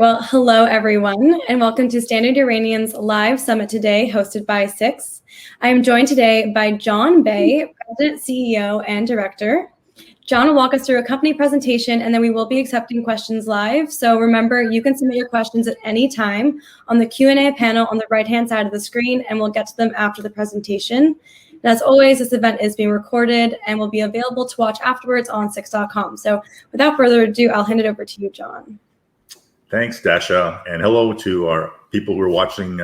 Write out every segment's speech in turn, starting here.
Well, hello everyone, and welcome to Standard Uranium's live summit today, hosted by SIX. I am joined today by Jon Bey, President, CEO, and Director. Jon will walk us through a company presentation, and then we will be accepting questions live. So remember, you can submit your questions at any time on the Q&A panel on the right-hand side of the screen, and we'll get to them after the presentation. And as always, this event is being recorded and will be available to watch afterwards on six.com. So without further ado, I'll hand it over to you, Jon. Thanks, Dasha, and hello to our people who are watching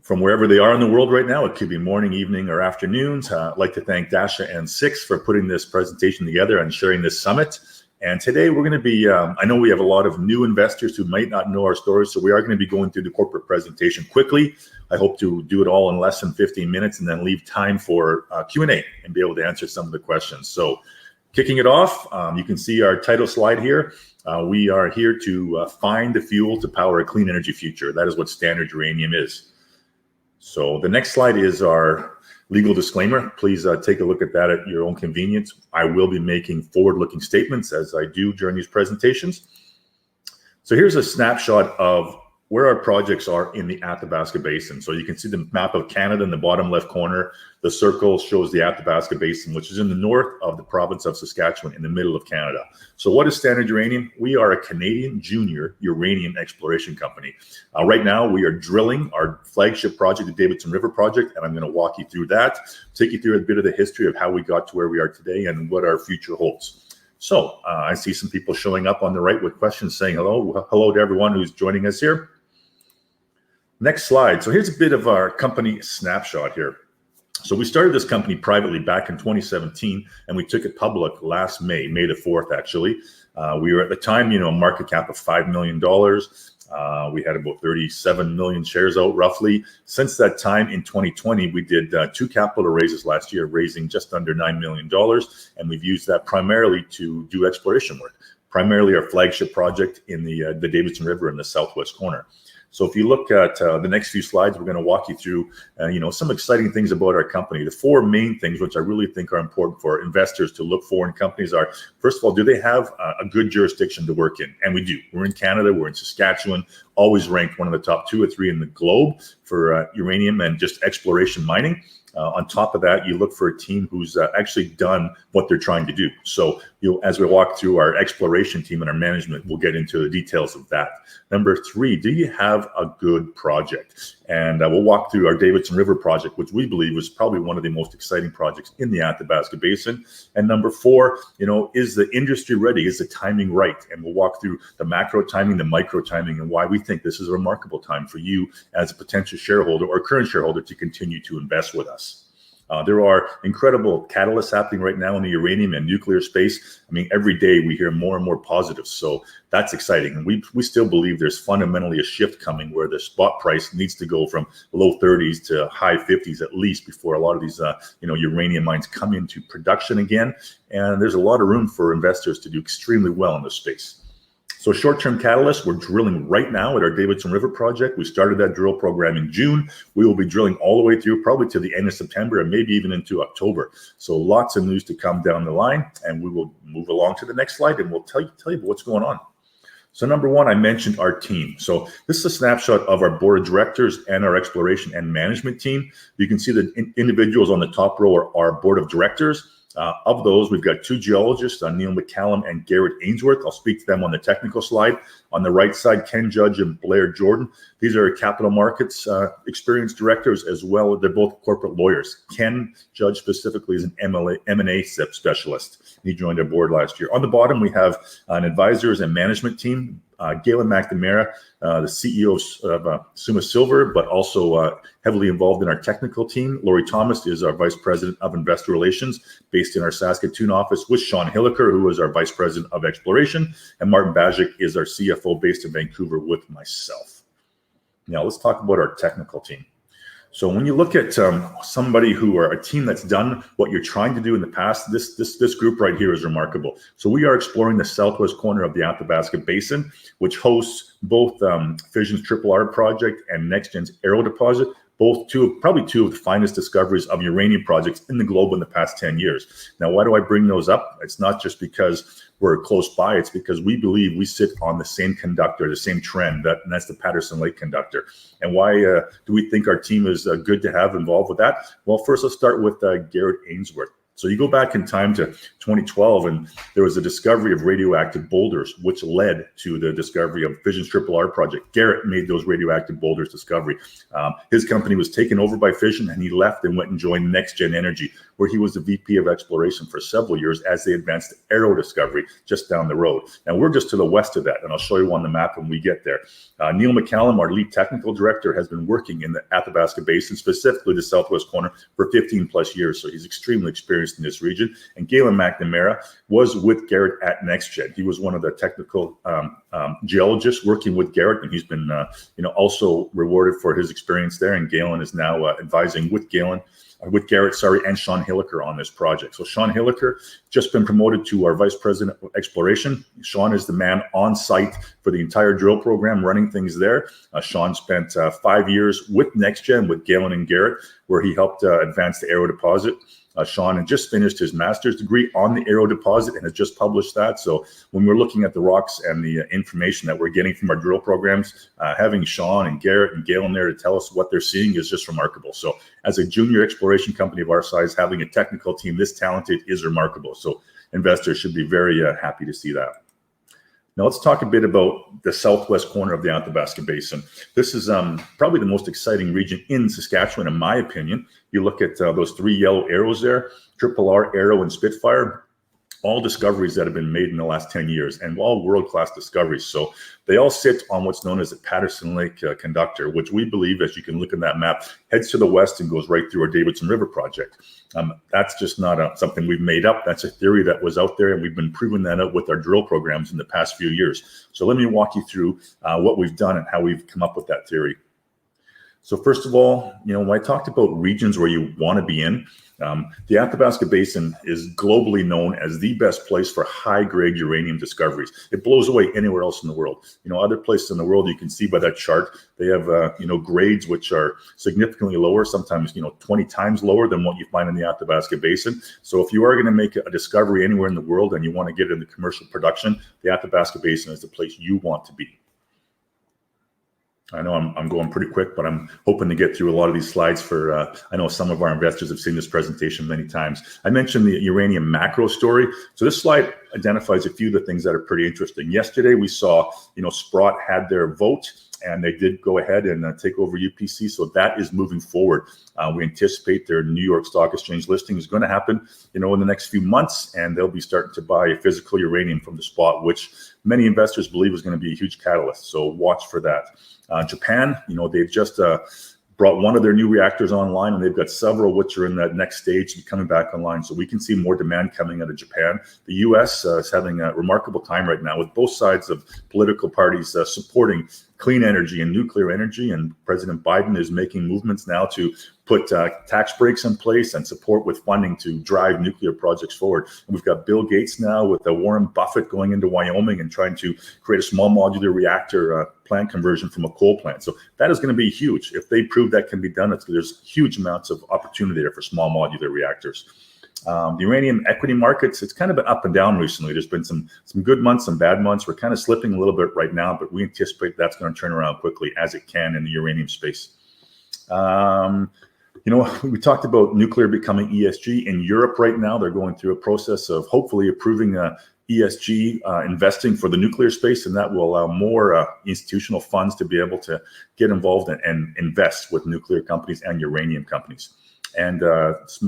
from wherever they are in the world right now. It could be morning, evening, or afternoons. I'd like to thank Dasha and SIX for putting this presentation together and sharing this summit. And today we're going to be, I know we have a lot of new investors who might not know our story, so we are going to be going through the corporate presentation quickly. I hope to do it all in less than 15 minutes and then leave time for Q&A and be able to answer some of the questions. So kicking it off, you can see our title slide here. We are here to find the fuel to power a clean energy future. That is what Standard Uranium is. So the next slide is our legal disclaimer. Please take a look at that at your own convenience. I will be making forward-looking statements as I do during these presentations. So here's a snapshot of where our projects are in the Athabasca Basin. So you can see the map of Canada in the bottom left corner. The circle shows the Athabasca Basin, which is in the north of the province of Saskatchewan in the middle of Canada. So what is Standard Uranium? We are a Canadian junior uranium exploration company. Right now, we are drilling our flagship project, the Davidson River project, and I'm going to walk you through that, take you through a bit of the history of how we got to where we are today and what our future holds. So I see some people showing up on the right with questions saying hello. Hello to everyone who's joining us here. Next slide. So here's a bit of our company snapshot here. So we started this company privately back in 2017, and we took it public last May the 4th, actually. We were at the time, a market cap of $5 million. We had about 37 million shares out roughly. Since that time in 2020, we did two capital raises last year, raising just under $9 million. And we've used that primarily to do exploration work, primarily our flagship project in the Davidson River in the southwest corner. So if you look at the next few slides, we're going to walk you through, some exciting things about our company. The four main things, which I really think are important for investors to look for in companies are, first of all, do they have a good jurisdiction to work in? And we do. We're in Canada. We're in Saskatchewan, always ranked one of the top 2 or 3 in the globe for uranium and just exploration mining. On top of that, you look for a team who's actually done what they're trying to do. So, as we walk through our exploration team and our management, we'll get into the details of that. Number 3, do you have a good project? And we'll walk through our Davidson River project, which we believe was probably one of the most exciting projects in the Athabasca Basin. And number 4, is the industry ready? Is the timing right? And we'll walk through the macro timing, the micro timing, and why we think this is a remarkable time for you as a potential shareholder or current shareholder to continue to invest with us. There are incredible catalysts happening right now in the uranium and nuclear space. I mean, every day we hear more and more positives. So that's exciting. And we still believe there's fundamentally a shift coming where the spot price needs to go from low 30s to high 50s at least before a lot of these, uranium mines come into production again. And there's a lot of room for investors to do extremely well in this space. So short-term catalysts, we're drilling right now at our Davidson River project. We started that drill program in June. We will be drilling all the way through probably to the end of September and maybe even into October. So lots of news to come down the line, and we will move along to the next slide and we'll tell you what's going on. So number 1, I mentioned our team. So this is a snapshot of our board of directors and our exploration and management team. You can see the individuals on the top row are our board of directors. Of those, we've got 2 geologists, Neil McCallum and Garrett Ainsworth. I'll speak to them on the technical slide. On the right side, Ken Judge and Blair Jordan. These are capital markets experienced directors as well. They're both corporate lawyers. Ken Judge specifically is an M&A specialist. He joined our board last year. On the bottom, we have an advisors and management team. Galen McNamara, the CEO of Summa Silver, but also heavily involved in our technical team. Lori Thomas is our Vice President of Investor Relations based in our Saskatoon office with Sean Hilliker, who is our Vice President of Exploration. And Martin Bajic is our CFO based in Vancouver with myself. Now let's talk about our technical team. So when you look at somebody who are a team that's done what you're trying to do in the past, this group right here is remarkable. So we are exploring the southwest corner of the Athabasca Basin, which hosts both Fission's Triple R project and NextGen's Arrow deposit, probably two of the finest discoveries of uranium projects in the globe in the past 10 years. Now, why do I bring those up? It's not just because we're close by, it's because we believe we sit on the same conductor, the same trend, and that's the Patterson Lake conductor. And why do we think our team is good to have involved with that? Well, first, let's start with Garrett Ainsworth. So you go back in time to 2012, and there was a discovery of radioactive boulders, which led to the discovery of Fission's R project. Garrett made those radioactive boulders discovery. His company was taken over by Fission, and he left and went and joined NextGen Energy, where he was the VP of exploration for several years as they advanced Arrow discovery just down the road. And we're just to the west of that, and I'll show you on the map when we get there. Neil McCallum, our lead technical director, has been working in the Athabasca Basin, specifically the southwest corner, for 15 plus years. So he's extremely experienced in this region. And Galen McNamara was with Garrett at NextGen. He was one of the technical geologists working with Garrett, and he's been also rewarded for his experience there. And Galen is now advising with Garrett, and Sean Hilliker on this project. So Sean Hilliker just been promoted to our Vice President of Exploration. Sean is the man on site for the entire drill program, running things there. Sean spent 5 years with NextGen, with Galen and Garrett, where he helped advance the Arrow deposit. Sean had just finished his master's degree on the Arrow deposit and has just published that. So when we're looking at the rocks and the information that we're getting from our drill programs, having Sean and Garrett and Galen there to tell us what they're seeing is just remarkable. So as a junior exploration company of our size, having a technical team this talented is remarkable. So investors should be very happy to see that. Now let's talk a bit about the southwest corner of the Athabasca Basin. This is probably the most exciting region in Saskatchewan, in my opinion. You look at those three yellow arrows there, R, Arrow, and Spitfire, all discoveries that have been made in the last 10 years, and all world-class discoveries. So they all sit on what's known as the Patterson Lake conductor, which we believe, as you can look at that map, heads to the west and goes right through our Davidson River project. That's just not something we've made up. That's a theory that was out there, and we've been proving that out with our drill programs in the past few years. So let me walk you through what we've done and how we've come up with that theory. So first of all, when I talked about regions where you want to be in, the Athabasca Basin is globally known as the best place for high-grade uranium discoveries. It blows away anywhere else in the world. Other places in the world, you can see by that chart, they have grades which are significantly lower, sometimes 20 times lower than what you find in the Athabasca Basin. So if you are going to make a discovery anywhere in the world and you want to get into commercial production, the Athabasca Basin is the place you want to be. I know I'm going pretty quick, but I'm hoping to get through a lot of these slides for, I know some of our investors have seen this presentation many times. I mentioned the uranium macro story. So this slide identifies a few of the things that are pretty interesting. Yesterday, we saw, Sprott had their vote, and they did go ahead and take over UPC. So that is moving forward. We anticipate their New York Stock Exchange listing is going to happen, in the next few months, and they'll be starting to buy physical uranium from the spot, which many investors believe is going to be a huge catalyst. So watch for that. Japan, they've just brought one of their new reactors online, and they've got several which are in that next stage to be coming back online. So we can see more demand coming out of Japan. The U.S. Is having a remarkable time right now with both sides of political parties supporting clean energy and nuclear energy. And President Biden is making movements now to put tax breaks in place and support with funding to drive nuclear projects forward. And we've got Bill Gates now with Warren Buffett going into Wyoming and trying to create a small modular reactor plant conversion from a coal plant. So that is going to be huge. If they prove that can be done, there's huge amounts of opportunity there for small modular reactors. The uranium equity markets, it's kind of been up and down recently. There's been some good months, some bad months. We're kind of slipping a little bit right now, but we anticipate that's going to turn around quickly as it can in the uranium space. We talked about nuclear becoming ESG. In Europe right now, they're going through a process of hopefully approving ESG investing for the nuclear space, and that will allow more institutional funds to be able to get involved and invest with nuclear companies and uranium companies. And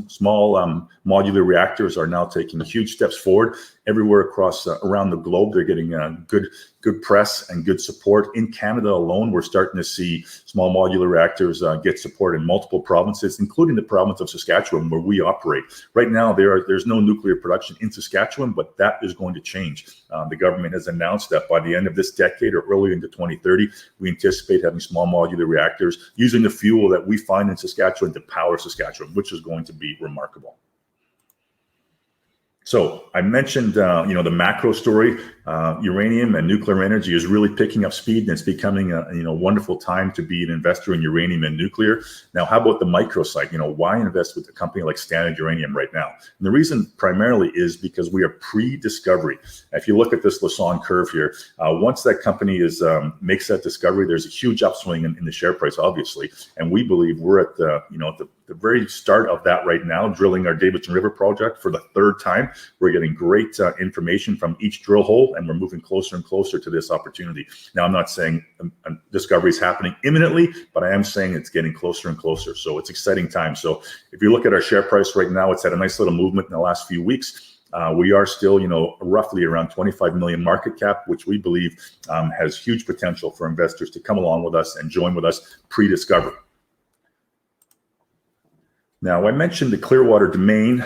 small modular reactors are now taking huge steps forward everywhere across around the globe. They're getting good press and good support. In Canada alone, we're starting to see small modular reactors get support in multiple provinces, including the province of Saskatchewan, where we operate. Right now, there's no nuclear production in Saskatchewan, but that is going to change. The government has announced that by the end of this decade or early into 2030, we anticipate having small modular reactors using the fuel that we find in Saskatchewan to power Saskatchewan, which is going to be remarkable. So I mentioned, the macro story. Uranium and nuclear energy is really picking up speed, and it's becoming a wonderful time to be an investor in uranium and nuclear. Now, how about the micro side? Why invest with a company like Standard Uranium right now? And the reason primarily is because we are pre-discovery. If you look at this Lassonde curve here, once that company makes that discovery, there's a huge upswing in the share price, obviously. And we believe we're at the very start of that right now, drilling our Davidson River project for the third time. We're getting great information from each drill hole, and we're moving closer and closer to this opportunity. Now, I'm not saying discovery is happening imminently, but I am saying it's getting closer and closer. So it's exciting time. So if you look at our share price right now, it's had a nice little movement in the last few weeks. We are still, roughly around 25 million market cap, which we believe has huge potential for investors to come along with us and join with us pre-discovery. Now, I mentioned the Clearwater domain.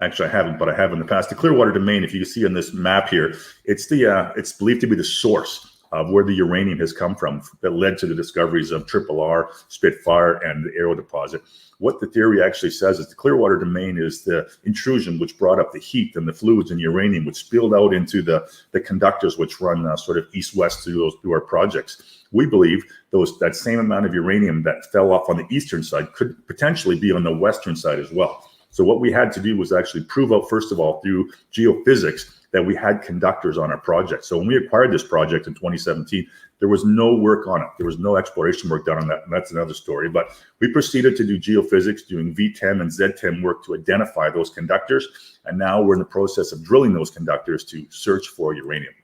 Actually, I haven't, but I have in the past. The Clearwater domain, if you see on this map here, it's believed to be the source of where the uranium has come from that led to the discoveries of RRR, Spitfire, and the Arrow deposit. What the theory actually says is the Clearwater domain is the intrusion which brought up the heat and the fluids and uranium, which spilled out into the conductors which run sort of east-west through our projects. We believe that same amount of uranium that fell off on the eastern side could potentially be on the western side as well. So what we had to do was actually prove out, first of all, through geophysics, that we had conductors on our project. So when we acquired this project in 2017, there was no work on it. There was no exploration work done on that, and that's another story. But we proceeded to do geophysics, doing V10 and Z10 work to identify those conductors, and now we're in the process of drilling those conductors to search for uranium.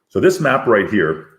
So this map right here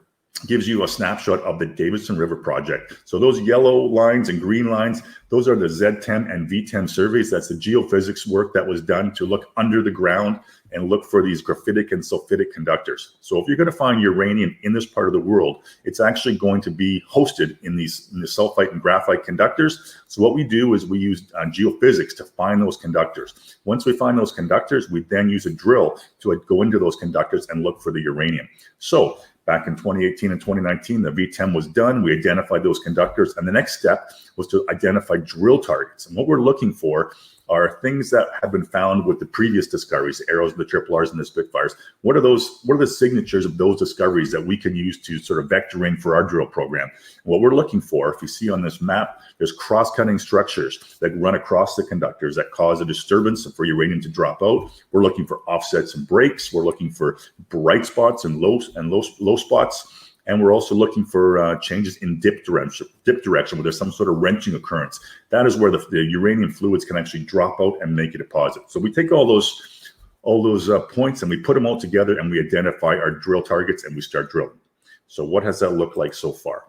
gives you a snapshot of the Davidson River project. So those yellow lines and green lines, those are the Z10 and V10 surveys. That's the geophysics work that was done to look under the ground and look for these graphitic and sulfidic conductors. So if you're going to find uranium in this part of the world, it's actually going to be hosted in the sulfite and graphite conductors. So what we do is we use geophysics to find those conductors. Once we find those conductors, we then use a drill to go into those conductors and look for the uranium. So back in 2018 and 2019, the V10 was done. We identified those conductors, and the next step was to identify drill targets. And what we're looking for are things that have been found with the previous discoveries, the Arrows, the RRRs, and the Spitfires. What are the signatures of those discoveries that we can use to sort of vector in for our drill program? And what we're looking for, if you see on this map, there's cross-cutting structures that run across the conductors that cause a disturbance for uranium to drop out. We're looking for offsets and breaks. We're looking for bright spots and low spots. And we're also looking for changes in dip direction where there's some sort of wrenching occurrence. That is where the uranium fluids can actually drop out and make a deposit. So we take all those points and we put them all together and we identify our drill targets and we start drilling. So what has that looked like so far?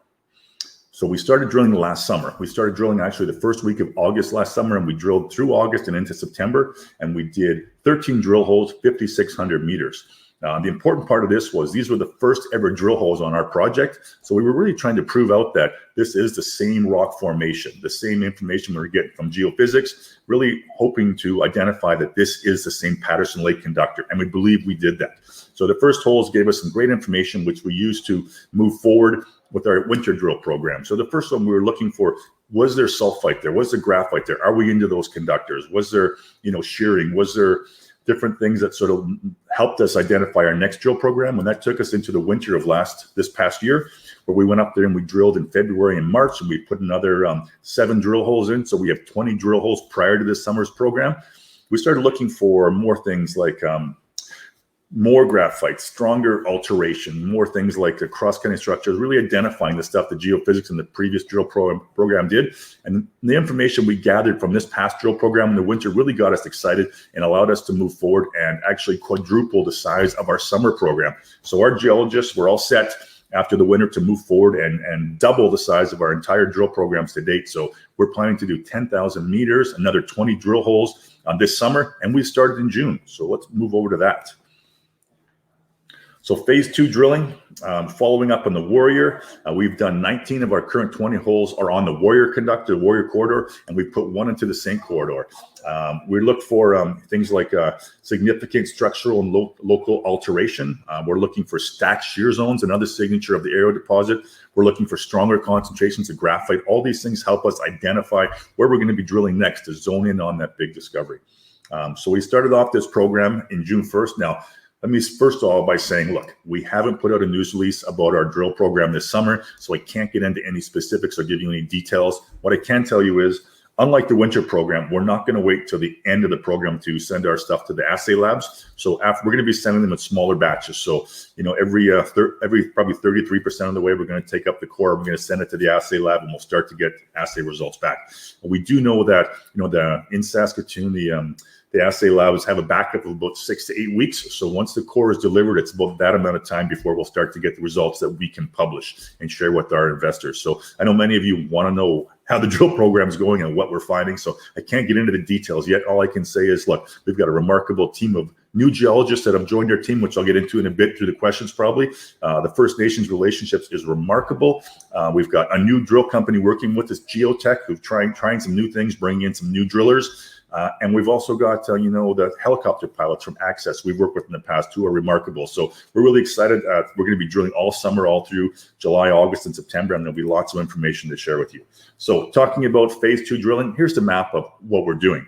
So we started drilling last summer. We started drilling actually the first week of August last summer, and we drilled through August and into September, and we did 13 drill holes, 5,600 meters. The important part of this was these were the first ever drill holes on our project. So we were really trying to prove out that this is the same rock formation, the same information we were getting from geophysics, really hoping to identify that this is the same Patterson Lake conductor. And we believe we did that. So the first holes gave us some great information, which we used to move forward with our winter drill program. So the first one we were looking for, was there sulfite there? Was there graphite there? Are we into those conductors? Was there, shearing? Was there different things that sort of helped us identify our next drill program? And that took us into the winter of this past year, where we went up there and we drilled in February and March, and we put another 7 drill holes in. So we have 20 drill holes prior to this summer's program. We started looking for more things like more graphite, stronger alteration, more things like the cross-cutting structures, really identifying the stuff that geophysics in the previous drill program did. And the information we gathered from this past drill program in the winter really got us excited and allowed us to move forward and actually quadruple the size of our summer program. So our geologists were all set after the winter to move forward and double the size of our entire drill programs to date. So we're planning to do 10,000 meters, another 20 drill holes this summer, and we started in June. So let's move over to that. So phase 2 drilling, following up on the Warrior, we've done 19 of our current 20 holes are on the Warrior conductor, the Warrior corridor, and we put 1 into the same corridor. We look for things like significant structural and local alteration. We're looking for stacked shear zones, another signature of the Arrow deposit. We're looking for stronger concentrations of graphite. All these things help us identify where we're going to be drilling next to zone in on that big discovery. So we started off this program in June 1st. Now, Let me first of all by saying, look, we haven't put out a news release about our drill program this summer, so I can't get into any specifics or give you any details. What I can tell you is, unlike the winter program, we're not going to wait till the end of the program to send our stuff to the assay labs. So we're going to be sending them in smaller batches. So, every probably 33% of the way, we're going to take up the core. We're going to send it to the assay lab, and we'll start to get assay results back. But we do know that, in Saskatoon, the assay labs have a backup of about 6 to 8 weeks. So once the core is delivered, it's about that amount of time before we'll start to get the results that we can publish and share with our investors. So I know many of you want to know how the drill program is going and what we're finding. So I can't get into the details yet. All I can say is, look, we've got a remarkable team of new geologists that have joined our team, which I'll get into in a bit through the questions probably. The First Nations relationships is remarkable. We've got a new drill company working with us, Geotech, who've trying some new things, bringing in some new drillers. And we've also got, the helicopter pilots from Access we've worked with in the past who are remarkable. So we're really excited. We're going to be drilling all summer, all through July, August, and September, and there'll be lots of information to share with you. So talking about phase 2 drilling, here's the map of what we're doing.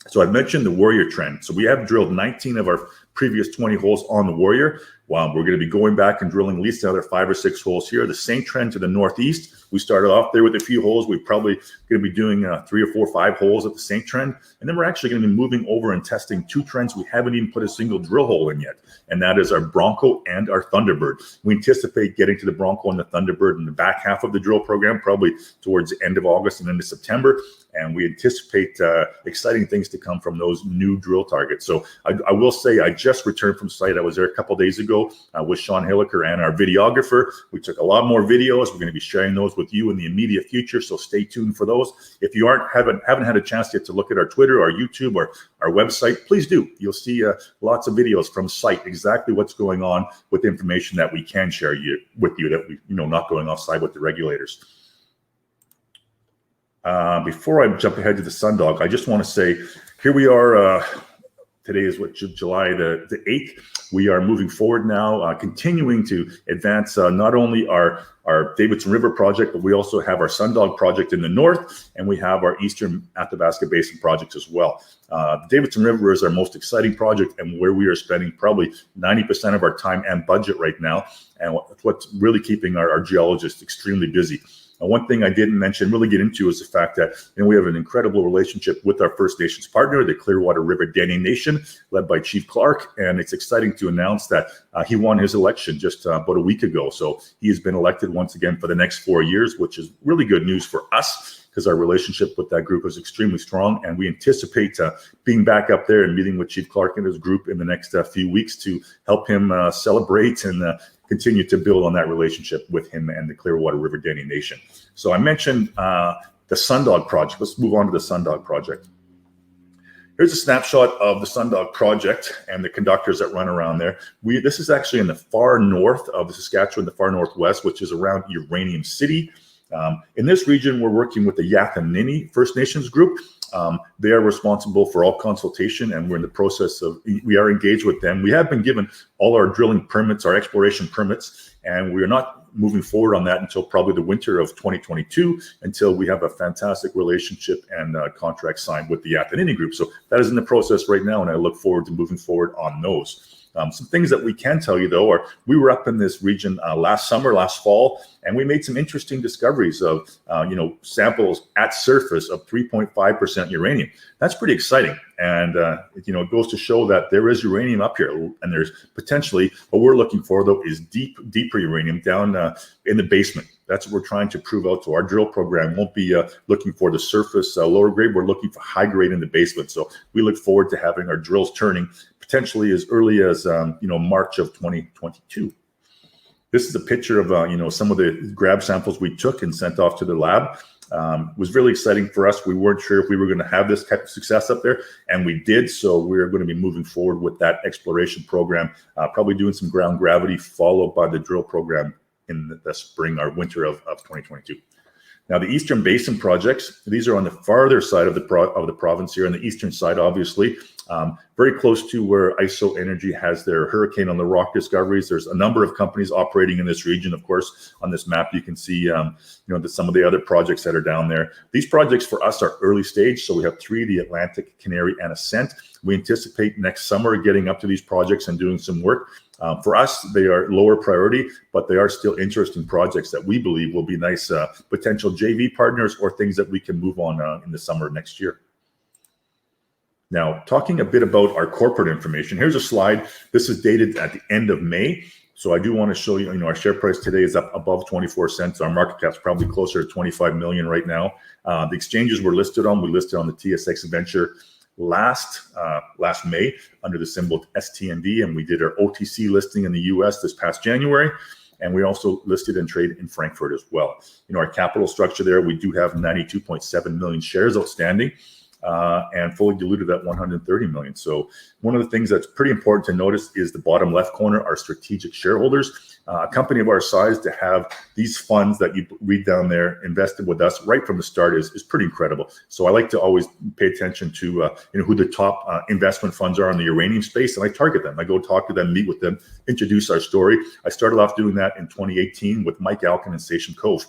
So I mentioned the Warrior trend. So we have drilled 19 of our previous 20 holes on the Warrior. We're going to be going back and drilling at least another 5 or 6 holes here. The same trend to the northeast. We started off there with a few holes. We're probably going to be doing 3 or 4 or 5 holes at the same trend. And then we're actually going to be moving over and testing 2 trends we haven't even put a single drill hole in yet. And that is our Bronco and our Thunderbird. We anticipate getting to the Bronco and the Thunderbird in the back half of the drill program, probably towards the end of August and into September. And we anticipate exciting things to come from those new drill targets. So I will say I just returned from site. I was there a couple days ago with Sean Hilliker and our videographer. We took a lot more videos. We're going to be sharing those with you in the immediate future. So stay tuned for those. If you haven't had a chance yet to look at our Twitter, our YouTube, or our website, please do. You'll see lots of videos from site, exactly what's going on with information that we can share with you that we, not going offside with the regulators. Before I jump ahead to the Sundog, I just want to say, here we are. Today is July the 8th. We are moving forward now, continuing to advance not only our Davidson River project, but we also have our Sundog project in the north, and we have our Eastern Athabasca Basin projects as well. The Davidson River is our most exciting project and where we are spending probably 90% of our time and budget right now, and what's really keeping our geologists extremely busy. One thing I didn't really get into is the fact that we have an incredible relationship with our First Nations partner, the Clearwater River Dene Nation, led by Chief Clark, and it's exciting to announce that he won his election just about a week ago. So he has been elected once again for the next 4 years, which is really good news for us because our relationship with that group is extremely strong, and we anticipate being back up there and meeting with Chief Clark and his group in the next few weeks to help him celebrate and continue to build on that relationship with him and the Clearwater River Dene Nation. So I mentioned the Sundog project. Let's move on to the Sundog project. Here's a snapshot of the Sundog project and the conductors that run around there. This is actually in the far north of Saskatchewan, the far northwest, which is around Uranium City. In this region, we're working with the Athendees First Nations group. They are responsible for all consultation, and we're in the process of, we are engaged with them. We have been given all our drilling permits, our exploration permits, and we are not moving forward on that until probably the winter of 2022, until we have a fantastic relationship and contract signed with the Athendees group. So that is in the process right now, and I look forward to moving forward on those. Some things that we can tell you, though, are we were up in this region last fall, and we made some interesting discoveries of, samples at surface of 3.5% uranium. That's pretty exciting. And, it goes to show that there is uranium up here, and there's potentially what we're looking for, though, is deeper uranium down in the basement. That's what we're trying to prove out. So our drill program won't be looking for the surface lower grade. We're looking for high grade in the basement. So we look forward to having our drills turning potentially as early as March of 2022. This is a picture of some of the grab samples we took and sent off to the lab. It was really exciting for us. We weren't sure if we were going to have this type of success up there, and we did. So we're going to be moving forward with that exploration program, probably doing some ground gravity, followed by the drill program in the spring or winter of 2022. Now, the Eastern Basin projects, these are on the farther side of the province here, on the eastern side, obviously. very close to where ISO Energy has their Hurricane on the Rock discoveries. There's a number of companies operating in this region. Of course, on this map, you can see some of the other projects that are down there. These projects for us are early stage. So we have 3, the Atlantic, Canary, and Ascent. We anticipate next summer getting up to these projects and doing some work. For us, they are lower priority, but they are still interesting projects that we believe will be nice potential JV partners or things that we can move on in the summer next year. Now, talking a bit about our corporate information, here's a slide. This is dated at the end of May. So I do want to show you, our share price today is up above 24 cents. Our market cap's probably closer to 25 million right now. The exchanges we're listed on, we listed on the TSX Venture last May under the symbol STND, and we did our OTC listing in the US this past January, and we also listed and trade in Frankfurt as well. Our capital structure there, we do have 92.7 million shares outstanding, and fully diluted at 130 million. So one of the things that's pretty important to notice is the bottom left corner, our strategic shareholders. A company of our size to have these funds that you read down there invested with us right from the start is pretty incredible. So I like to always pay attention to who the top investment funds are in the uranium space, and I target them. I go talk to them, meet with them, introduce our story. I started off doing that in 2018 with Mike Alkin and Station Cove.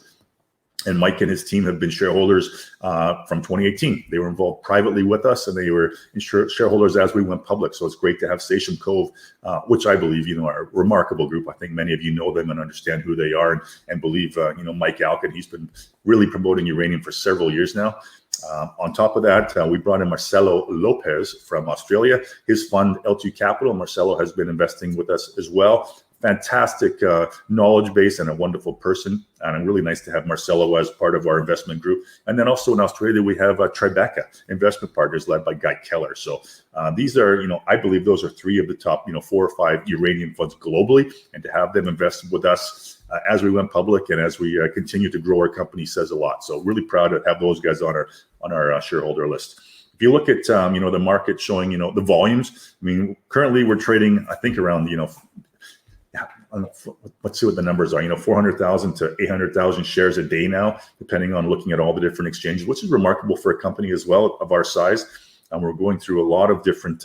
And Mike and his team have been shareholders from 2018. They were involved privately with us, and they were shareholders as we went public. So it's great to have Station Cove, which I believe, are a remarkable group. I think many of you know them and understand who they are, and believe, Mike Alkin, he's been really promoting uranium for several years now. On top of that, we brought in Marcelo Lopez from Australia. His fund, L2 Capital, Marcelo has been investing with us as well. Fantastic knowledge base and a wonderful person, and really nice to have Marcelo as part of our investment group. And then also in Australia, we have Tribeca Investment Partners led by Guy Keller. So these are, I believe those are 3 of the top, 4 or 5 uranium funds globally, and to have them invested with us as we went public and as we continue to grow our company says a lot. So really proud to have those guys on our shareholder list. If you look at the market showing the volumes, currently we're trading, I think, around let's see what the numbers are, 400,000 to 800,000 shares a day now, depending on looking at all the different exchanges, which is remarkable for a company as well of our size. And we're going through a lot of different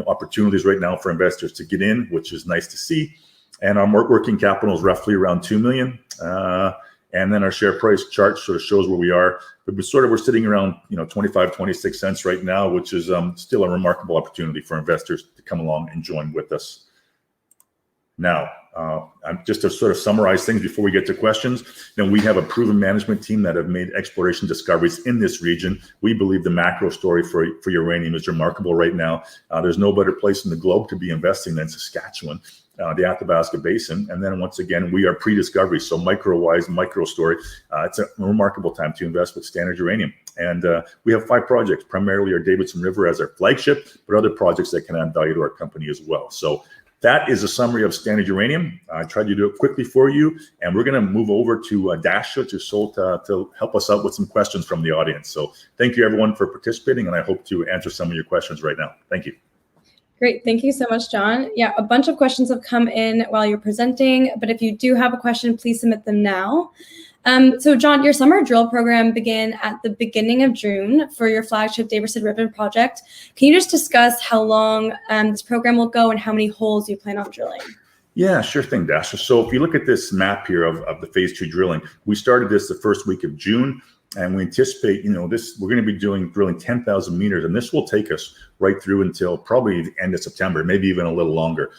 opportunities right now for investors to get in, which is nice to see. And our working capital is roughly around 2 million. And then our share price chart sort of shows where we are. But we're sitting around 25, 26 cents right now, which is still a remarkable opportunity for investors to come along and join with us. Now, just to sort of summarize things before we get to questions, we have a proven management team that have made exploration discoveries in this region. We believe the macro story for uranium is remarkable right now. There's no better place in the globe to be investing than Saskatchewan, the Athabasca Basin. And then once again, we are pre-discovery, so micro-wise, micro story. It's a remarkable time to invest with Standard Uranium. And we have 5 projects, primarily our Davidson River as our flagship, but other projects that can add value to our company as well. So that is a summary of Standard Uranium. I tried to do it quickly for you, and we're going to move over to Dasha to help us out with some questions from the audience. So thank you, everyone, for participating, and I hope to answer some of your questions right now. Thank you. Great. Thank you so much, Jon. Yeah, a bunch of questions have come in while you're presenting, but if you do have a question, please submit them now. So Jon, your summer drill program began at the beginning of June for your flagship Davidson River project. Can you just discuss how long this program will go and how many holes you plan on drilling? Yeah, sure thing, Dasha. So if you look at this map here of the phase 2 drilling, we started this the first week of June. And we anticipate, we're going to be drilling 10,000 meters, and this will take us right through until probably the end of September, maybe even a little longer.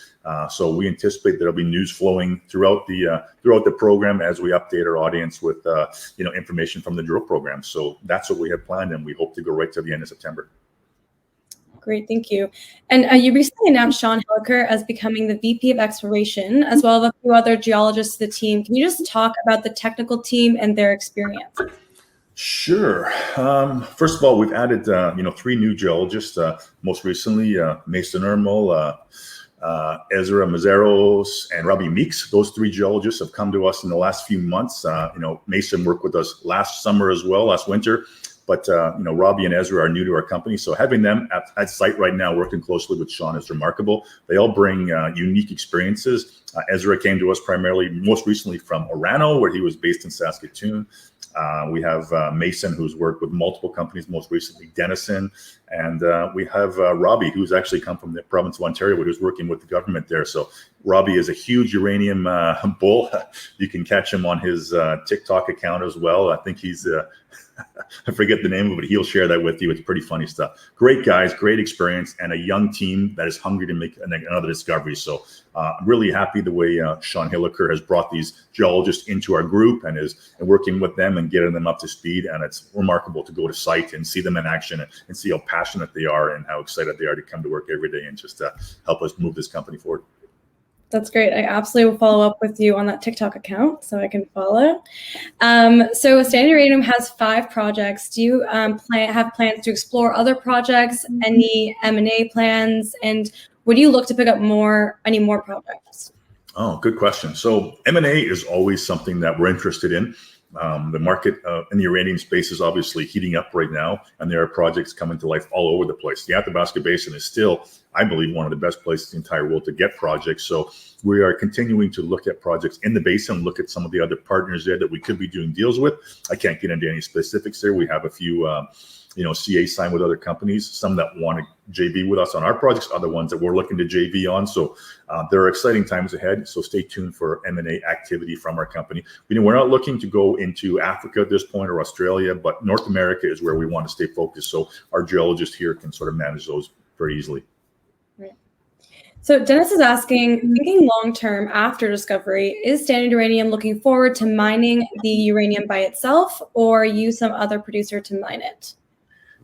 So we anticipate there'll be news flowing throughout the program as we update our audience with information from the drill program. So that's what we have planned, and we hope to go right to the end of September. Great, thank you. And you recently announced Sean Hilliker as becoming the VP of Exploration, as well as a few other geologists to the team. Can you just talk about the technical team and their experience? Sure. First of all, we've added 3 new geologists. Most recently, Mason Ermel, Ezra Mazeros, and Robbie Meeks. Those 3 geologists have come to us in the last few months. Mason worked with us last summer as well, last winter. But Robbie and Ezra are new to our company, so having them at site right now, working closely with Sean, is remarkable. They all bring unique experiences. Ezra came to us primarily, most recently from Orano, where he was based in Saskatoon. We have Mason, who's worked with multiple companies, most recently Denison. And we have Robbie, who's actually come from the province of Ontario, who's working with the government there. So Robbie is a huge uranium bull. You can catch him on his TikTok account as well. I think he's, I forget the name of it, but he'll share that with you. It's pretty funny stuff. Great guys, great experience, and a young team that is hungry to make another discovery. So I'm really happy the way Sean Hilliker has brought these geologists into our group and is working with them and getting them up to speed. And it's remarkable to go to site and see them in action and see how passionate they are and how excited they are to come to work every day and just help us move this company forward. That's great. I absolutely will follow up with you on that TikTok account so I can follow. So Standard Uranium has 5 projects. Do you have plans to explore other projects, any M&A plans, and would you look to pick up any more projects? Oh, good question. So M&A is always something that we're interested in. The market in the uranium space is obviously heating up right now, and there are projects coming to life all over the place. The Athabasca Basin is still, I believe, one of the best places in the entire world to get projects. So we are continuing to look at projects in the basin, look at some of the other partners there that we could be doing deals with. I can't get into any specifics there. We have a few CA signed with other companies, some that want to JV with us on our projects, other ones that we're looking to JV on. So there are exciting times ahead. So stay tuned for M&A activity from our company. We're not looking to go into Africa at this point or Australia, but North America is where we want to stay focused. So our geologists here can sort of manage those very easily. Right. So Dennis is asking, thinking long-term after discovery, is Standard Uranium looking forward to mining the uranium by itself or use some other producer to mine it?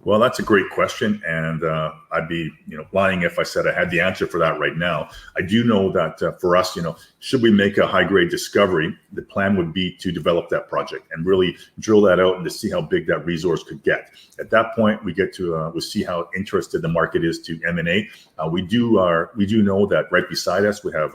Well, that's a great question, and I'd be, lying if I said I had the answer for that right now. I do know that for us, should we make a high-grade discovery, the plan would be to develop that project and really drill that out and to see how big that resource could get. At that point, we get to we'll see how interested the market is to M&A. We do know that right beside us we have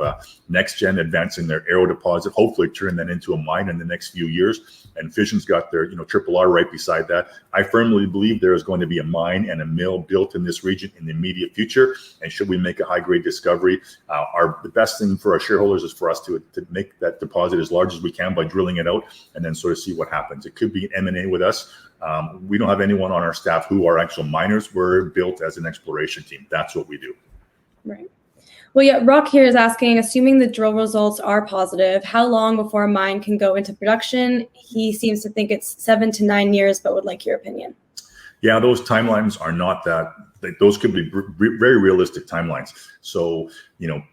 NextGen advancing their Arrow deposit, hopefully turn that into a mine in the next few years. And Fission's got their Triple R right beside that. I firmly believe there is going to be a mine and a mill built in this region in the immediate future. And should we make a high-grade discovery, the best thing for our shareholders is for us to make that deposit as large as we can by drilling it out and then sort of see what happens. It could be M&A with us. We don't have anyone on our staff who are actual miners. We're built as an exploration team. That's what we do. Right. Well, yeah, Rock here is asking, assuming the drill results are positive, how long before a mine can go into production? He seems to think it's 7 to 9 years, but would like your opinion. Yeah, those timelines are not that. Those could be very realistic timelines. So,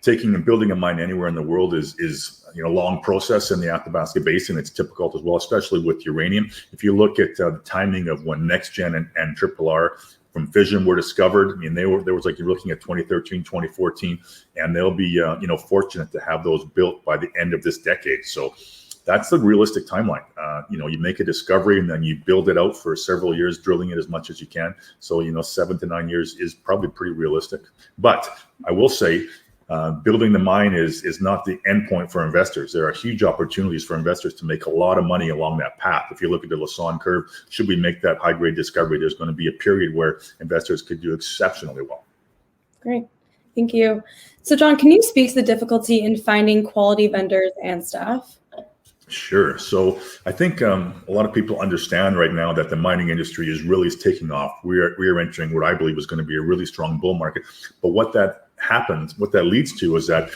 taking and building a mine anywhere in the world is a long process in the Athabasca Basin. It's difficult as well, especially with uranium. If you look at the timing of when NextGen and Triple R from Fission were discovered, there was like you're looking at 2013, 2014, and they'll be fortunate to have those built by the end of this decade. So that's the realistic timeline. You make a discovery and then you build it out for several years, drilling it as much as you can. So 7 to 9 years is probably pretty realistic. But I will say, building the mine is not the end point for investors. There are huge opportunities for investors to make a lot of money along that path. If you look at the Lassonde curve, should we make that high-grade discovery, there's going to be a period where investors could do exceptionally well. Great. Thank you. So, John, can you speak to the difficulty in finding quality vendors and staff? Sure. So I think a lot of people understand right now that the mining industry is really taking off. We are entering what I believe is going to be a really strong bull market. But what that leads to is that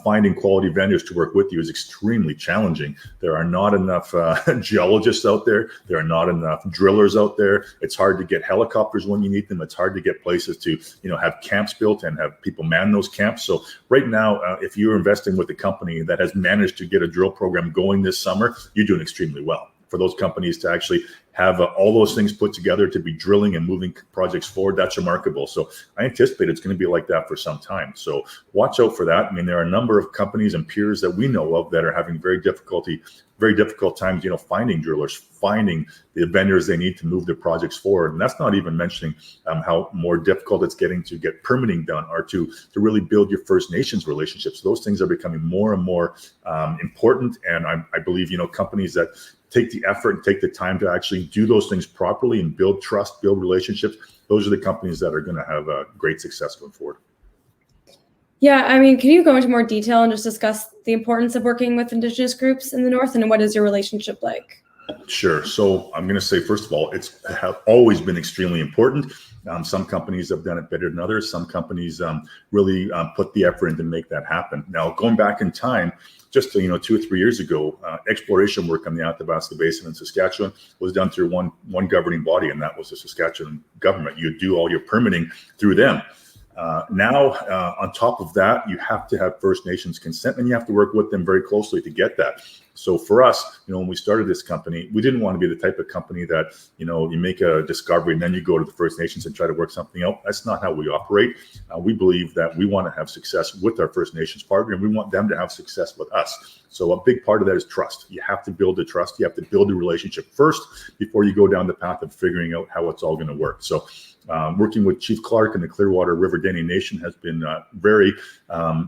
finding quality vendors to work with you is extremely challenging. There are not enough geologists out there. There are not enough drillers out there. It's hard to get helicopters when you need them. It's hard to get places to have camps built and have people man those camps. So right now, if you're investing with a company that has managed to get a drill program going this summer, you're doing extremely well. For those companies to actually have all those things put together to be drilling and moving projects forward, that's remarkable. So I anticipate it's going to be like that for some time. So watch out for that. There are a number of companies and peers that we know of that are having very difficult times, finding drillers, finding the vendors they need to move their projects forward. And that's not even mentioning how more difficult it's getting to get permitting done or to really build your First Nations relationships. Those things are becoming more and more important. And I believe, companies that take the effort and take the time to actually do those things properly and build trust, build relationships, those are the companies that are going to have a great success going forward. Yeah, can you go into more detail and just discuss the importance of working with Indigenous groups in the North, and what is your relationship like? Sure. So I'm going to say, first of all, it's always been extremely important. Some companies have done it better than others. Some companies really put the effort in to make that happen. Now, going back in time, just 2 or 3 years ago, exploration work on the Athabasca Basin in Saskatchewan was done through one governing body, and that was the Saskatchewan government. You do all your permitting through them. Now, on top of that, you have to have First Nations consent, and you have to work with them very closely to get that. So for us, when we started this company, we didn't want to be the type of company that, you make a discovery and then you go to the First Nations and try to work something out. That's not how we operate. We believe that we want to have success with our First Nations partner, and we want them to have success with us. So a big part of that is trust. You have to build the trust. You have to build the relationship first before you go down the path of figuring out how it's all going to work. So working with Chief Clark and the Clearwater River Dene Nation has been very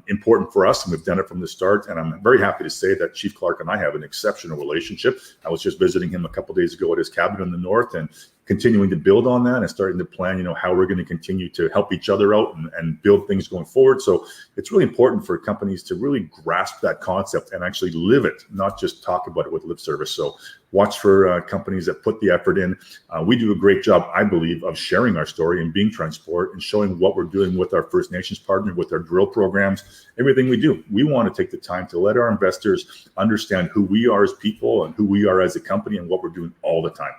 important for us, and we've done it from the start. And I'm very happy to say that Chief Clark and I have an exceptional relationship. I was just visiting him a couple of days ago at his cabin in the north, and continuing to build on that and starting to plan, how we're going to continue to help each other out and build things going forward. So it's really important for companies to really grasp that concept and actually live it, not just talk about it with lip service. So watch for companies that put the effort in. We do a great job, I believe, of sharing our story and being transparent and showing what we're doing with our First Nations partner, with our drill programs, everything we do. We want to take the time to let our investors understand who we are as people and who we are as a company and what we're doing all the time.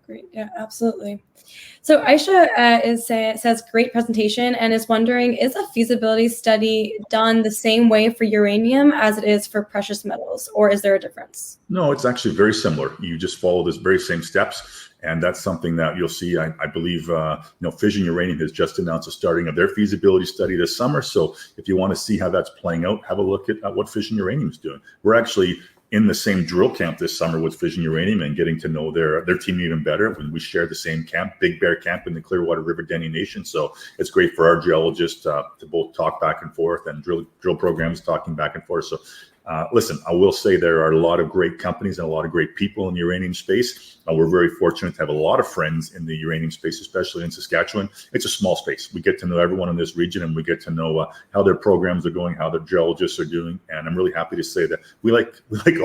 Great. Yeah, absolutely. So Aisha says great presentation and is wondering, is a feasibility study done the same way for uranium as it is for precious metals, or is there a difference? No, it's actually very similar. You just follow this very same steps. And that's something that you'll see. I believe, Fission Uranium has just announced the starting of their feasibility study this summer. So if you want to see how that's playing out, have a look at what Fission Uranium is doing. We're actually in the same drill camp this summer with Fission Uranium and getting to know their team even better when we share the same camp, Big Bear Camp in the Clearwater River Dene Nation. So it's great for our geologists to both talk back and forth, and drill programs talking back and forth. So listen, I will say there are a lot of great companies and a lot of great people in the uranium space. We're very fortunate to have a lot of friends in the uranium space, especially in Saskatchewan. It's a small space. We get to know everyone in this region, and we get to know how their programs are going, how their geologists are doing. And I'm really happy to say that we like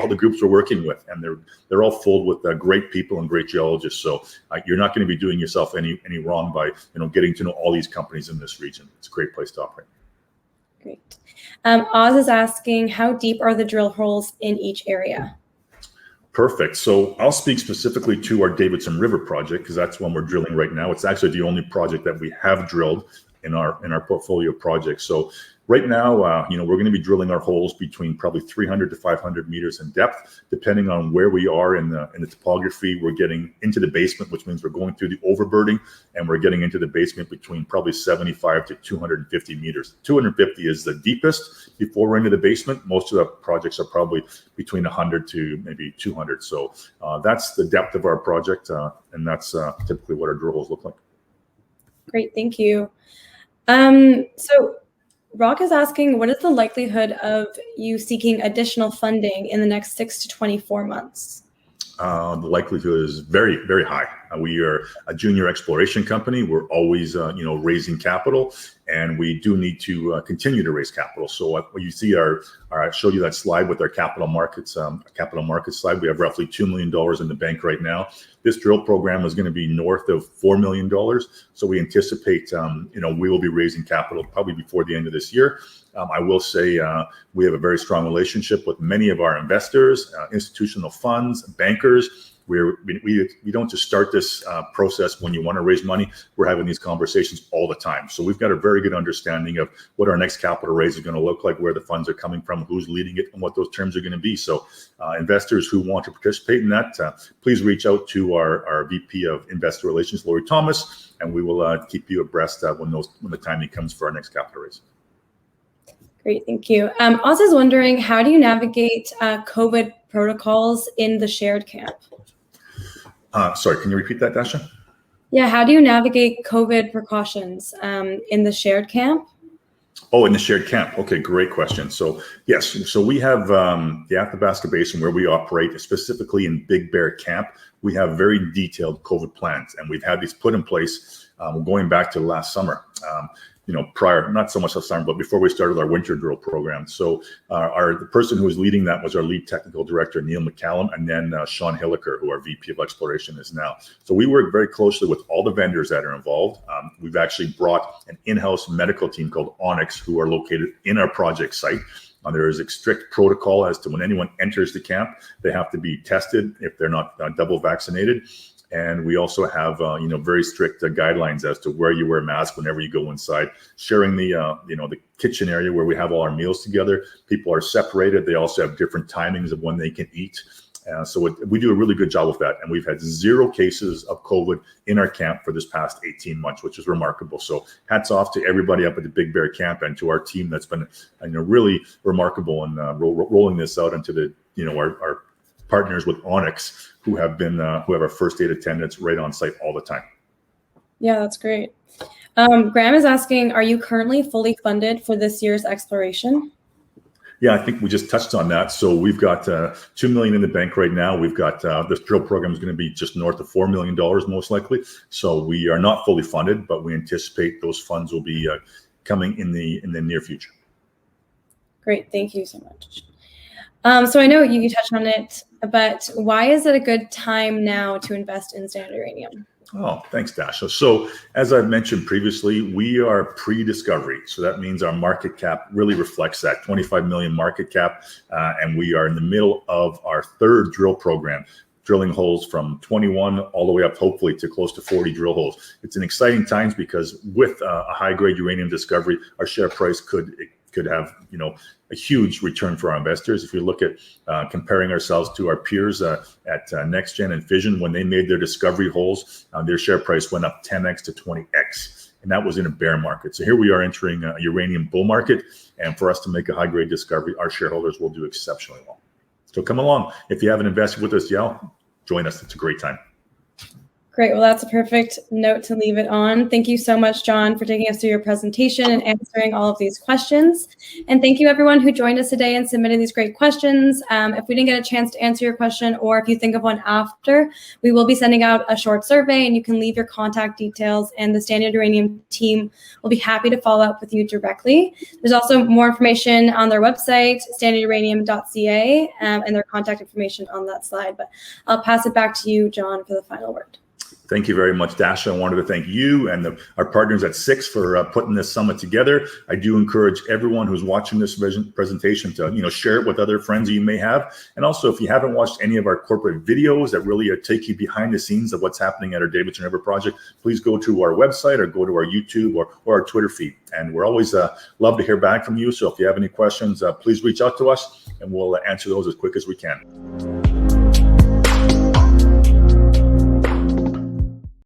all the groups we're working with, and they're all full with great people and great geologists. So you're not going to be doing yourself any wrong by getting to know all these companies in this region. It's a great place to operate. Great. Oz is asking, how deep are the drill holes in each area? Perfect. So I'll speak specifically to our Davidson River project, because that's one we're drilling right now. It's actually the only project that we have drilled in our portfolio of projects. So right now, we're going to be drilling our holes between probably 300 to 500 meters in depth, depending on where we are in the topography. We're getting into the basement, which means we're going through the overburden, and we're getting into the basement between probably 75 to 250 meters. 250 is the deepest before we're into the basement. Most of the projects are probably between 100 to maybe 200. So that's the depth of our project, and that's typically what our drill holes look like. Great, thank you. So Rock is asking, what is the likelihood of you seeking additional funding in the next 6 to 24 months? The likelihood is very, very high. We are a junior exploration company. We're always, raising capital, and we do need to continue to raise capital. So when you see I showed you that slide with our capital markets slide. We have roughly $2 million in the bank right now. This drill program is going to be north of $4 million. So we anticipate, we will be raising capital probably before the end of this year. I will say we have a very strong relationship with many of our investors, institutional funds, bankers. We don't just start this process when you want to raise money. We're having these conversations all the time. So we've got a very good understanding of what our next capital raise is going to look like, where the funds are coming from, who's leading it, and what those terms are going to be. So investors who want to participate in that, please reach out to our VP of Investor Relations, Lori Thomas, and we will keep you abreast when the timing comes for our next capital raise. Great, thank you. Oz is wondering, how do you navigate COVID protocols in the shared camp? Sorry, can you repeat that, Dasha? Yeah, how do you navigate COVID precautions in the shared camp? Oh, in the shared camp. Okay, great question. So yes, so we have the Athabasca Basin where we operate, specifically in Big Bear Camp. We have very detailed COVID plans, and we've had these put in place going back to last summer. Prior, not so much last summer, but before we started our winter drill program. So the person who was leading that was our lead technical director, Neil McCallum, and then Sean Hilliker, who our VP of exploration is now. So we work very closely with all the vendors that are involved. We've actually brought an in-house medical team called Onyx, who are located in our project site. There is a strict protocol as to when anyone enters the camp, they have to be tested if they're not double vaccinated. And we also have, very strict guidelines as to where you wear a mask whenever you go inside. Sharing the kitchen area where we have all our meals together. People are separated. They also have different timings of when they can eat. So we do a really good job with that. And we've had 0 cases of COVID in our camp for this past 18 months, which is remarkable. So hats off to everybody up at the Big Bear Camp and to our team that's been really remarkable in rolling this out into our partners with Onyx, who have our first aid attendants right on site all the time. Yeah, that's great. Graham is asking, are you currently fully funded for this year's exploration? Yeah, I think we just touched on that. So we've got $2 million in the bank right now. We've got this drill program is going to be just north of $4 million most likely. So we are not fully funded, but we anticipate those funds will be coming in the near future. Great, thank you so much. So I know you touched on it, but why is it a good time now to invest in Standard Uranium? Oh, thanks, Dasha. So as I've mentioned previously, we are pre-discovery. So that means our market cap really reflects that 25 million market cap. And we are in the middle of our 3rd drill program, drilling holes from 21 all the way up, hopefully, to close to 40 drill holes. It's an exciting times because with a high-grade uranium discovery, our share price could have, a huge return for our investors. If you look at comparing ourselves to our peers at NextGen and Fission, when they made their discovery holes, their share price went up 10x to 20x. And that was in a bear market. So here we are entering a uranium bull market. And for us to make a high-grade discovery, our shareholders will do exceptionally well. So come along. If you haven't invested with us yet, join us. It's a great time. Great. Well, that's a perfect note to leave it on. Thank you so much, Jon, for taking us through your presentation and answering all of these questions. And thank you, everyone who joined us today and submitted these great questions. If we didn't get a chance to answer your question, or if you think of one after, we will be sending out a short survey, and you can leave your contact details, and the Standard Uranium team will be happy to follow up with you directly. There's also more information on their website, standarduranium.ca, and their contact information on that slide. But I'll pass it back to you, Jon, for the final word. Thank you very much, Dasha. I wanted to thank you and our partners at SIX for putting this summit together. I do encourage everyone who's watching this presentation to share it with other friends you may have. And also, if you haven't watched any of our corporate videos that really take you behind the scenes of what's happening at our Davidson River project, please go to our website or go to our YouTube or our Twitter feed. And we're always love to hear back from you. So if you have any questions, please reach out to us and we'll answer those as quick as we can.